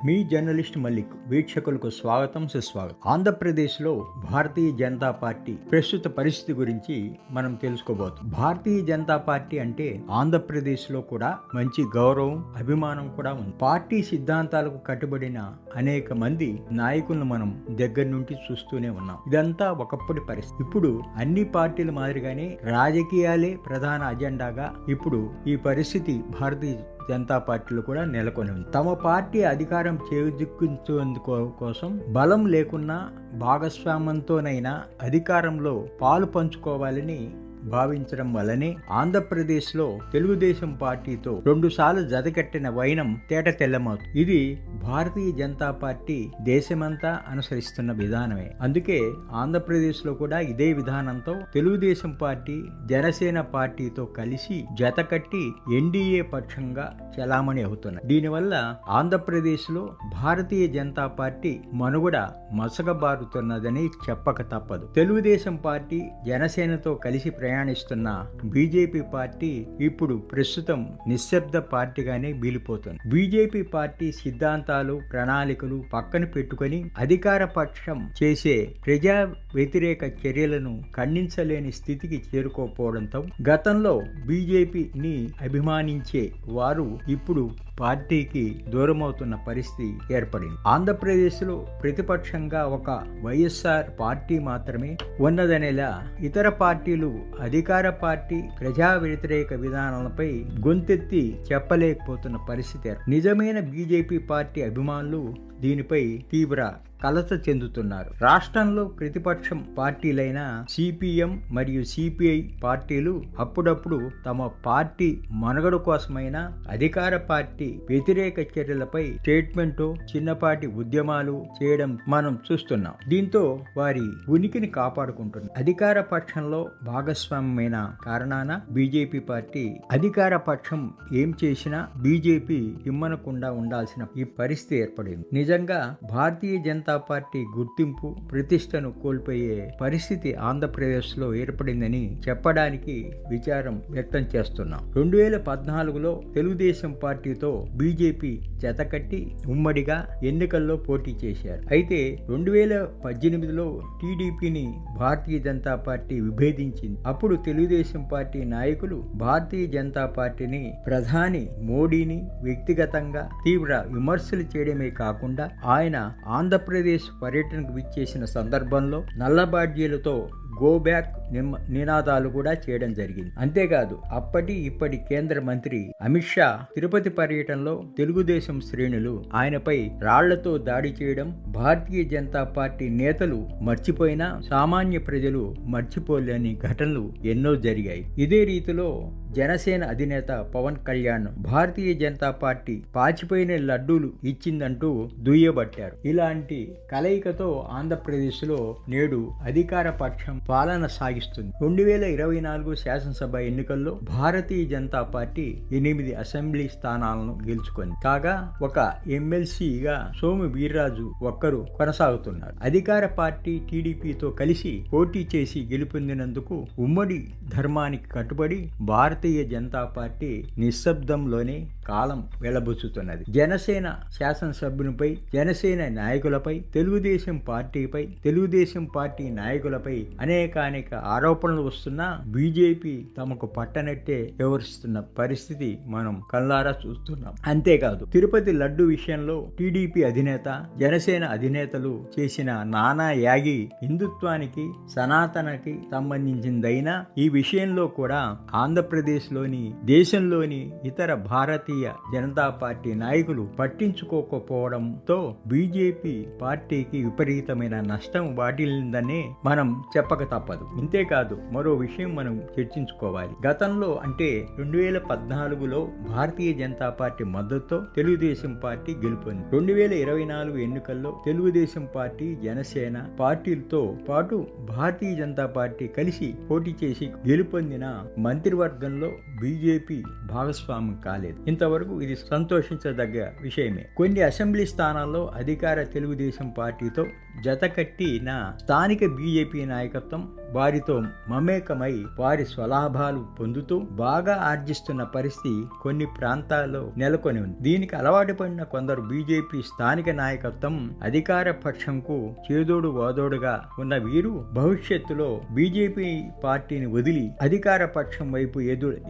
మీ journalist Mallik వీక్షకులకు స్వాగతం సుస్వాగతం. ఆంధ్రప్రదేశ్లో భారతీయ జనతా పార్టీ ప్రస్తుత పరిస్థితి గురించి మనం తెలుసుకోబోతున్నాం. భారతీయ జనతా పార్టీ అంటే ఆంధ్రప్రదేశ్లో కూడా మంచి గౌరవం, అభిమానం కూడా ఉంది. పార్టీ సిద్ధాంతాలకు కట్టుబడిన అనేక మంది నాయకులను మనం దగ్గర నుండి చూస్తూనే ఉన్నాం. ఇదంతా ఒకప్పటి పరిస్థితి. ఇప్పుడు అన్ని పార్టీల మాదిరిగానే రాజకీయాలే ప్రధాన అజెండాగా ఇప్పుడు ఈ పరిస్థితి భారతీయ జనతా పార్టీలో కూడా నెలకొని ఉంది. తమ పార్టీ అధికారం చేజిక్కించేందుకు కోసం బలం లేకున్నా భాగస్వామ్యంతోనైనా అధికారంలో పాలు పంచుకోవాలని భావించడం వల్లనే ఆంధ్రప్రదేశ్లో తెలుగుదేశం పార్టీతో 2 సార్లు జతకట్టిన వైనం తేట తెల్లమవుతుంది. ఇది భారతీయ జనతా పార్టీ దేశమంతా అనుసరిస్తున్న విధానమే. అందుకే ఆంధ్రప్రదేశ్లో కూడా ఇదే విధానంతో తెలుగుదేశం పార్టీ జనసేన పార్టీతో కలిసి జతకట్టి ఎన్డీఏ పక్షంగా చలామణి అవుతున్నాయి. దీనివల్ల ఆంధ్రప్రదేశ్లో భారతీయ జనతా పార్టీ మనుగడ మసకబారుతున్నదని చెప్పక తప్పదు. తెలుగుదేశం పార్టీ జనసేనతో కలిసి ప్రయాణిస్తున్న బీజేపీ పార్టీ ఇప్పుడు ప్రస్తుతం నిశ్శబ్ద పార్టీగానే వీలిపోతుంది. బీజేపీ పార్టీ సిద్ధాంతాలు, ప్రణాళికలు పక్కన పెట్టుకుని అధికార పక్షం చేసే ప్రజా వ్యతిరేక చర్యలను ఖండించలేని స్థితికి చేరుకోకపోవడంతో గతంలో బీజేపీని అభిమానించే వారు ఇప్పుడు పార్టీకి దూరమవుతున్న పరిస్థితి ఏర్పడింది. ఆంధ్రప్రదేశ్లో ప్రతిపక్షంగా ఒక వైఎస్ఆర్ పార్టీ మాత్రమే ఉన్నదనేలా ఇతర పార్టీలు అధికార పార్టీ ప్రజా వ్యతిరేక విధానాలపై గొంతెత్తి చెప్పలేకపోతున్న పరిస్థితి. నిజమైన బీజేపీ పార్టీ అభిమానులు దీనిపై తీవ్ర కలత చెందుతున్నారు. రాష్ట్రంలో ప్రతిపక్షం పార్టీలైన సిపిఎం మరియు సిపిఐ పార్టీలు అప్పుడప్పుడు తమ పార్టీ మనుగడ కోసమైనా అధికార పార్టీ వ్యతిరేక చర్యలపై స్టేట్మెంట్, చిన్నపాటి ఉద్యమాలు చేయడం మనం చూస్తున్నాం. దీంతో వారి ఉనికిని కాపాడుకుంటున్నారు. అధికార పక్షంలో భాగస్వామ్యమైన కారణాన బీజేపీ పార్టీ అధికార పక్షం ఏం చేసినా బీజేపీ ఇమ్మనకుండా ఉండాల్సిన ఈ పరిస్థితి ఏర్పడింది. నిజంగా భారతీయ జనతా పార్టీ గుర్తింపు, ప్రతిష్టను కోల్పోయే పరిస్థితి ఆంధ్రప్రదేశ్లో ఏర్పడిందని చెప్పడానికి విచారం వ్యక్తం చేస్తున్నాం. 2014లో తెలుగుదేశం పార్టీతో బీజేపీ జతకట్టి ఉమ్మడిగా ఎన్నికల్లో పోటీ చేశారు. అయితే 2018లో టీడీపీని భారతీయ జనతా పార్టీ విభేదించింది. అప్పుడు తెలుగుదేశం పార్టీ నాయకులు భారతీయ జనతా పార్టీని, ప్రధాని మోడీని వ్యక్తిగతంగా తీవ్ర విమర్శలు చేయడమే కాకుండా ఆయన ఆంధ్రప్రదేశ్ పర్యటనకు విచ్చేసిన సందర్భంలో నల్ల బాడ్జీలతో గో బ్యాక్ నినాదాలు కూడా చేయడం జరిగింది. అంతేకాదు ఇప్పటి కేంద్ర మంత్రి అమిత్ షా తిరుపతి పర్యటనలో తెలుగుదేశం శ్రేణులు ఆయనపై రాళ్లతో దాడి చేయడం భారతీయ జనతా పార్టీ నేతలు మర్చిపోయినా సామాన్య ప్రజలు మర్చిపోలేని ఘటనలు ఎన్నో జరిగాయి. ఇదే రీతిలో జనసేన అధినేత పవన్ కళ్యాణ్ భారతీయ జనతా పార్టీ పాచిపోయిన లడ్డూలు ఇచ్చిందంటూ దుయ్యబట్టారు. ఇలాంటి కలయికతో ఆంధ్రప్రదేశ్లో నేడు అధికార పక్షం పాలన సాగిస్తుంది. 2024 శాసనసభ ఎన్నికల్లో భారతీయ జనతా పార్టీ 8 అసెంబ్లీ స్థానాలను గెలుచుకుంది. కాగా ఒక ఎమ్మెల్సీగా సోము వీర్రాజు ఒక్కరు కొనసాగుతున్నారు. అధికార పార్టీ టీడీపీతో కలిసి పోటీ చేసి గెలుపొందినందుకు ఉమ్మడి ధర్మానికి కట్టుబడి భారతీయ జనతా పార్టీ నిశ్శబ్దంలోనే కాలం వెళ్లబుచ్చుతున్నది. జనసేన శాసనసభ్యునిపై, జనసేన నాయకులపై, తెలుగుదేశం పార్టీపై, తెలుగుదేశం పార్టీ నాయకులపై అనేక ఆరోపణలు వస్తున్నా బీజేపీ తమకు పట్టనట్టే వ్యవహరిస్తున్న పరిస్థితి మనం కళ్ళారా చూస్తున్నాం. అంతేకాదు తిరుపతి లడ్డు విషయంలో టీడీపీ అధినేత, జనసేన అధినేతలు చేసిన నానా యాగి హిందుత్వానికి, సనాతనకి సంబంధించిందైనా ఈ విషయంలో కూడా ఆంధ్రప్రదేశ్లోని, దేశంలోని ఇతర భారతీయ జనతా పార్టీ నాయకులు పట్టించుకోకపోవడంతో బీజేపీ పార్టీకి విపరీతమైన నష్టం వాటిల్లిందనే మనం చెప్పక తప్పదు. ఇంతేకాదు మరో విషయం మనం చర్చించుకోవాలి. గతంలో అంటే 2014లో భారతీయ జనతా పార్టీ మద్దతుతో తెలుగుదేశం పార్టీ గెలుపొంది. 2024 ఎన్నికల్లో తెలుగుదేశం పార్టీ, జనసేన పార్టీలతో పాటు భారతీయ జనతా పార్టీ కలిసి పోటీ చేసి గెలుపొందిన మంత్రివర్గంలో బీజేపీ భాగస్వామ్యం కాలేదు. ఇంతవరకు ఇది సంతోషించదగ్గ విషయమే. కొన్ని అసెంబ్లీ స్థానాల్లో అధికార తెలుగుదేశం పార్టీతో జతకట్టిన స్థానిక బీజేపీ నాయకత్వం వారితో మమేకమై వారి స్వలాభాలు పొందుతూ బాగా ఆర్జిస్తున్న పరిస్థితి కొన్ని ప్రాంతాల్లో నెలకొని ఉంది. దీనికి అలవాటు పడిన కొందరు బీజేపీ స్థానిక నాయకత్వం అధికార పక్షంకు చేదోడు వాదోడుగా ఉన్న వీరు భవిష్యత్తులో బీజేపీ పార్టీని వదిలి అధికార పక్షం వైపు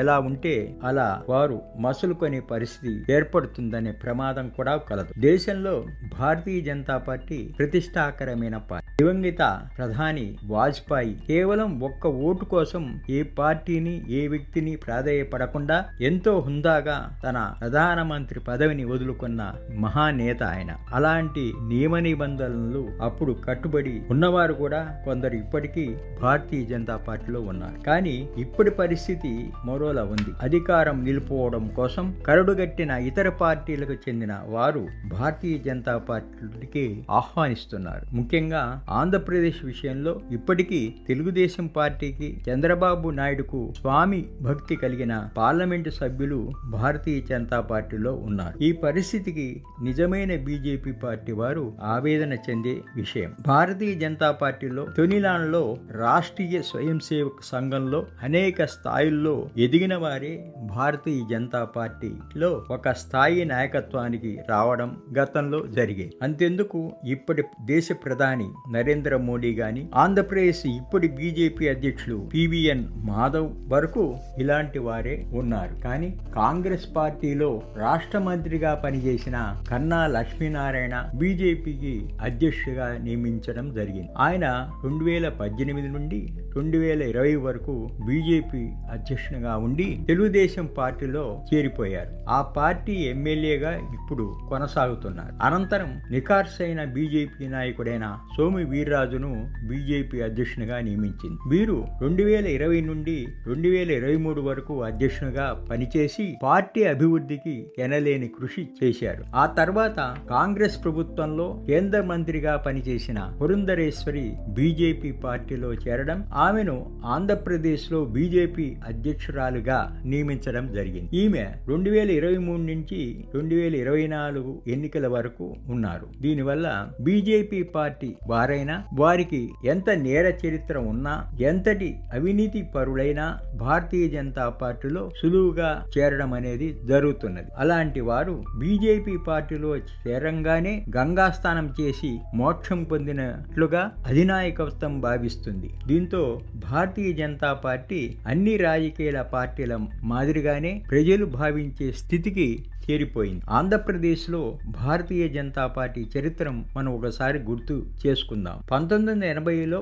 ఎలా ఉంటే అలా వారు మసులుకొనే పరిస్థితి ఏర్పడుతుందనే ప్రమాదం కూడా కలదు. దేశంలో భారతీయ జనతా పార్టీ ప్రతిష్టాకరమైన పార్టీ. దివంగత ప్రధాని వాజ్పేయి కేవలం ఒక్క ఓటు కోసం ఏ పార్టీని ఏ వ్యక్తిని ప్రాధేయపడకుండా ఎంతో హుందాగా తన ప్రధానమంత్రి పదవిని వదులుకున్న మహానేత ఆయన. అలాంటి నియమ నిబంధనలు అప్పుడు కట్టుబడి ఉన్నవారు కూడా కొందరు ఇప్పటికీ భారతీయ జనతా పార్టీలో ఉన్నారు. కానీ ఇప్పటి పరిస్థితి మరోలా ఉంది. అధికారం నిలుపుకోవడం కోసం కరడుగట్టిన ఇతర పార్టీలకు చెందిన వారు భారతీయ జనతా పార్టీకి ఆహ్వానిస్తున్నారు. ముఖ్యంగా ఆంధ్రప్రదేశ్ విషయంలో ఇప్పటికీ తెలుగుదేశం పార్టీకి చంద్రబాబు నాయుడుకు స్వామి భక్తి కలిగిన పార్లమెంటు సభ్యులు భారతీయ జనతా పార్టీలో ఉన్నారు. ఈ పరిస్థితికి నిజమైన బీజేపీ పార్టీ వారు ఆవేదన చెందే విషయం. భారతీయ జనతా పార్టీలో తొలినాళ్ళలో రాష్ట్రీయ స్వయం సేవక సంఘంలో అనేక స్థాయిల్లో ఎదిగిన వారే భారతీయ జనతా పార్టీలో ఒక స్థాయి నాయకత్వానికి రావడం గతంలో జరిగాయి. అంతెందుకు ఇప్పటి దేశ ప్రధాని నరేంద్ర మోడీ గాని ఆంధ్రప్రదేశ్ ఇప్పటి బీజేపీ అధ్యక్షులు పివిఎన్ మాధవ్ వరకు ఇలాంటి వారే ఉన్నారు. కానీ కాంగ్రెస్ పార్టీలో రాష్ట్ర మంత్రిగా పనిచేసిన కన్నా లక్ష్మీనారాయణ బీజేపీకి అధ్యక్షుడిగా నియమించడం జరిగింది. ఆయన 2018 నుండి 2020 వరకు బీజేపీ అధ్యక్షునిగా ఉండి తెలుగుదేశం పార్టీలో చేరిపోయారు. ఆ పార్టీ ఎమ్మెల్యేగా ఇప్పుడు కొనసాగుతున్నారు. అనంతరం నిఖార్సైన బీజేపీ నాయకుడైన సోము వీర్రాజును బీజేపీ అధ్యక్షునిగా నియమించింది. వీరు 2020 నుండి 2023 వరకు అధ్యక్షునిగా పనిచేసి పార్టీ అభివృద్ధికి ఎనలేని కృషి చేశారు. ఆ తర్వాత కాంగ్రెస్ ప్రభుత్వంలో కేంద్ర మంత్రిగా పనిచేసిన పురంధరేశ్వరి బీజేపీ పార్టీలో చేరడం, ఆమెను ఆంధ్రప్రదేశ్ లో బీజేపీ అధ్యక్షురాలుగా నియమించడం జరిగింది. ఈమె 2023 నుంచి 2024 ఎన్నికల వరకు ఉన్నారు. దీనివల్ల బీజేపీ పార్టీ వారైనా వారికి ఎంత నేర చరిత్ర ఉన్నా ఎంతటి అవినీతి పరులైనా భారతీయ జనతా పార్టీలో సులువుగా చేరడం అనేది జరుగుతున్నది. అలాంటి వారు బీజేపీ పార్టీలో చేరంగానే గంగాస్నానం చేసి మోక్షం పొందినట్లుగా అధినాయకత్వం భావిస్తుంది. దీంతో భారతీయ జనతా పార్టీ అన్ని రాజకీయ పార్టీల మాదిరిగానే ప్రజలు భావించే స్థితికి చేరిపోయింది. ఆంధ్రప్రదేశ్ లో భారతీయ జనతా పార్టీ చరిత్ర మనం ఒకసారి గుర్తు చేసుకుందాం. 1980లో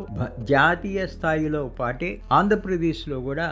జాతీయ స్థాయిలో పాటే ఆంధ్రప్రదేశ్ లో కూడా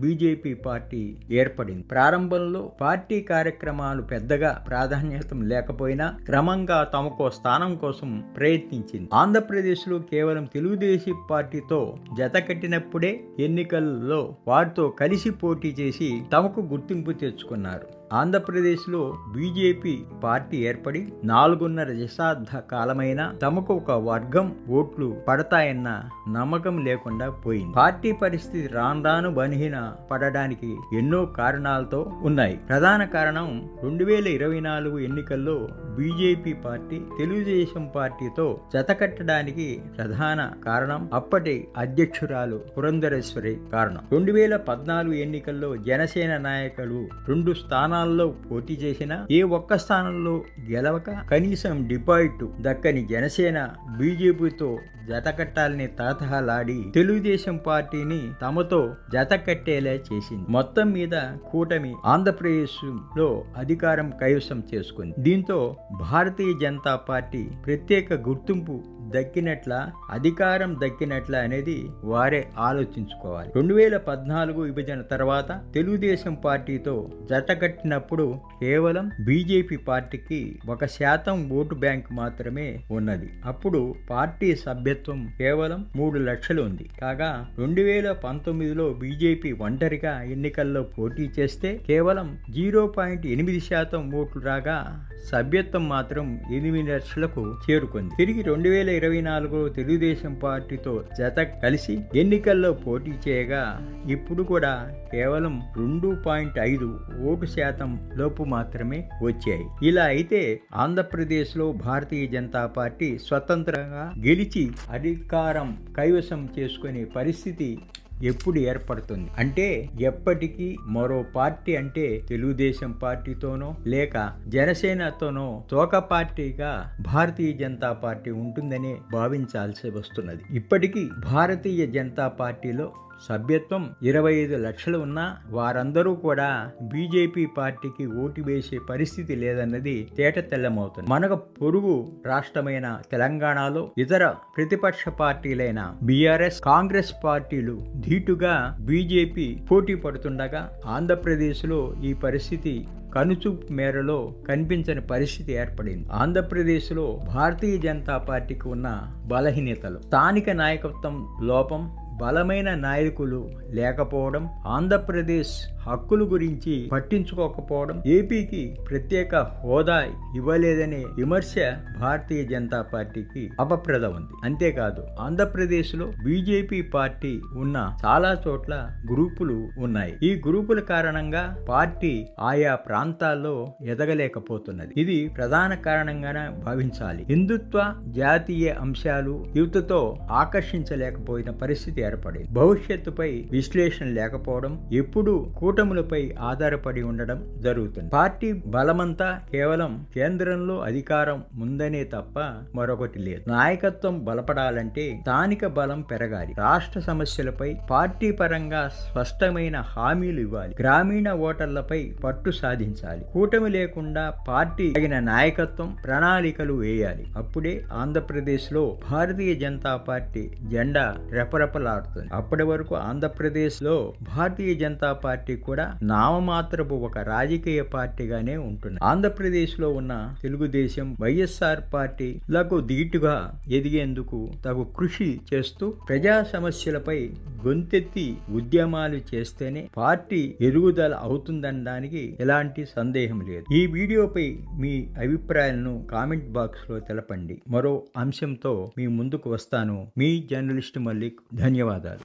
బీజేపీ పార్టీ ఏర్పడింది. ప్రారంభంలో పార్టీ కార్యక్రమాలు పెద్దగా ప్రాధాన్యత లేకపోయినా క్రమంగా తమకో స్థానం కోసం ప్రయత్నించింది. ఆంధ్రప్రదేశ్ లో కేవలం తెలుగుదేశం పార్టీతో జత కట్టినప్పుడే ఎన్నికల్లో వారితో కలిసి పోటీ చేసి తమకు గుర్తింపు తెచ్చుకున్నారు. ఆంధ్రప్రదేశ్లో బీజేపీ పార్టీ ఏర్పడి 4.5 దశాబ్ద కాలమైన తమకు ఒక వర్గం ఓట్లు పడతాయన్న నమ్మకం లేకుండా పోయింది. పార్టీ పరిస్థితి రాను బలహీన పడడానికి ఎన్నో కారణాలతో ఉన్నాయి. ప్రధాన కారణం 2024 ఎన్నికల్లో బీజేపీ పార్టీ తెలుగుదేశం పార్టీతో జతకట్టడానికి ప్రధాన కారణం అప్పటి అధ్యక్షురాలు పురంధరేశ్వరి కారణం. 2014 ఎన్నికల్లో జనసేన నాయకులు 2 స్థానాల్లో పోటీ చేసిన ఏ ఒక్క స్థానంలో గెలవక కనీసం డిపాజిట్ దక్కని జనసేన బీజేపీతో జతకట్టాలని తాతహలాడి తెలుగుదేశం పార్టీని తమతో జతకట్టేలా చేసింది. మొత్తం మీద కూటమి ఆంధ్రప్రదేశ్ లో అధికారం కైవసం చేసుకుంది. దీంతో భారతీయ జనతా పార్టీ ప్రత్యేక గుర్తింపు దక్కినట్ల అధికారం దక్కినట్ల అనేది వారే ఆలోచించుకోవాలి. 2014 విభజన తర్వాత తెలుగుదేశం పార్టీతో జతకట్టినప్పుడు కేవలం బీజేపీ పార్టీకి 1% ఓటు బ్యాంక్ మాత్రమే ఉన్నది. అప్పుడు పార్టీ సభ్యత్వం కేవలం 3 లక్షలు ఉంది. కాగా 2019లో బీజేపీ ఒంటరిగా ఎన్నికల్లో పోటీ చేస్తే కేవలం 0.8% ఓట్లు రాగా సభ్యత్వం మాత్రం 8 లక్షలకు చేరుకుంది. తిరిగి 2022 2024 తెలుగుదేశం పార్టీతో జత కలిసి ఎన్నికల్లో పోటీ చేయగా ఇప్పుడు కూడా కేవలం 2.5 ఓటు శాతం లోపు మాత్రమే వచ్చాయి. ఇలా అయితే ఆంధ్రప్రదేశ్లో భారతీయ జనతా పార్టీ స్వతంత్రంగా గెలిచి అధికారం కైవసం చేసుకునే పరిస్థితి ఎప్పుడు ఏర్పడుతుంది అంటే ఎప్పటికీ మరో పార్టీ అంటే తెలుగుదేశం పార్టీతోనో లేక జనసేనతోనో తోక పార్టీగా భారతీయ జనతా పార్టీ ఉంటుందనే భావించాల్సి వస్తున్నది. ఇప్పటికీ భారతీయ జనతా పార్టీలో సభ్యత్వం 25 లక్షలు ఉన్నా వారందరూ కూడా బీజేపీ పార్టీకి ఓటు వేసే పరిస్థితి లేదన్నది తేటతెల్లమవుతుంది. మనకు పొరుగు రాష్ట్రమైన తెలంగాణలో ఇతర ప్రతిపక్ష పార్టీలైన బీఆర్ఎస్, కాంగ్రెస్ పార్టీలు ధీటుగా బీజేపీ పోటీ పడుతుండగా ఆంధ్రప్రదేశ్లో ఈ పరిస్థితి కనుచూపు మేరలో కనిపించని పరిస్థితి ఏర్పడింది. ఆంధ్రప్రదేశ్లో భారతీయ జనతా పార్టీకి ఉన్న బలహీనతలు స్థానిక నాయకత్వం లోపం, బలమైన నాయకులు లేకపోవడం, ఆంధ్రప్రదేశ్ హక్కుల గురించి పట్టించుకోకపోవడం, ఏపీకి ప్రత్యేక హోదా ఇవ్వలేదనే విమర్శ భారతీయ జనతా పార్టీకి అపప్రద ఉంది. అంతేకాదు ఆంధ్రప్రదేశ్లో బీజేపీ పార్టీ ఉన్న చాలా చోట్ల గ్రూపులు ఉన్నాయి. ఈ గ్రూపుల కారణంగా పార్టీ ఆయా ప్రాంతాల్లో ఎదగలేకపోతున్నది. ఇది ప్రధాన కారణంగానే భావించాలి. హిందుత్వ, జాతీయ అంశాలు యువతతో ఆకర్షించలేకపోయిన పరిస్థితి ఏర్పడింది. భవిష్యత్తుపై విశ్లేషణ లేకపోవడం, ఎప్పుడు కూటములపై ఆధారపడి ఉండడం జరుగుతుంది. పార్టీ బలమంతా కేవలం కేంద్రంలో అధికారం ఉందనే తప్ప మరొకటి లేదు. నాయకత్వం బలపడాలంటే స్థానిక బలం పెరగాలి. రాష్ట్ర సమస్యలపై పార్టీ పరంగా స్పష్టమైన హామీలు ఇవ్వాలి. గ్రామీణ ఓటర్లపై పట్టు సాధించాలి. కూటమి లేకుండా పార్టీ తగిన నాయకత్వం, ప్రణాళికలు వేయాలి. అప్పుడే ఆంధ్రప్రదేశ్లో భారతీయ జనతా పార్టీ జెండా రెపరెపలాడుతుంది. అప్పటి వరకు ఆంధ్రప్రదేశ్లో భారతీయ జనతా పార్టీ కూడా నామమాత్రపు ఒక రాజకీయ పార్టీగానే ఉంటుంది. ఆంధ్రప్రదేశ్లో ఉన్న తెలుగుదేశం, వైఎస్ఆర్ పార్టీలకు ధీటుగా ఎదిగేందుకు తగు కృషి చేస్తూ ప్రజా సమస్యలపై గొంతెత్తి ఉద్యమాలు చేస్తేనే పార్టీ ఎదుగుదల అవుతుందనడానికి ఎలాంటి సందేహం లేదు. ఈ వీడియోపై మీ అభిప్రాయాలను కామెంట్ బాక్స్ లో తెలపండి. మరో అంశంతో మీ ముందుకు వస్తాను. మీ జర్నలిస్ట్ మల్లిక్. ధన్యవాదాలు.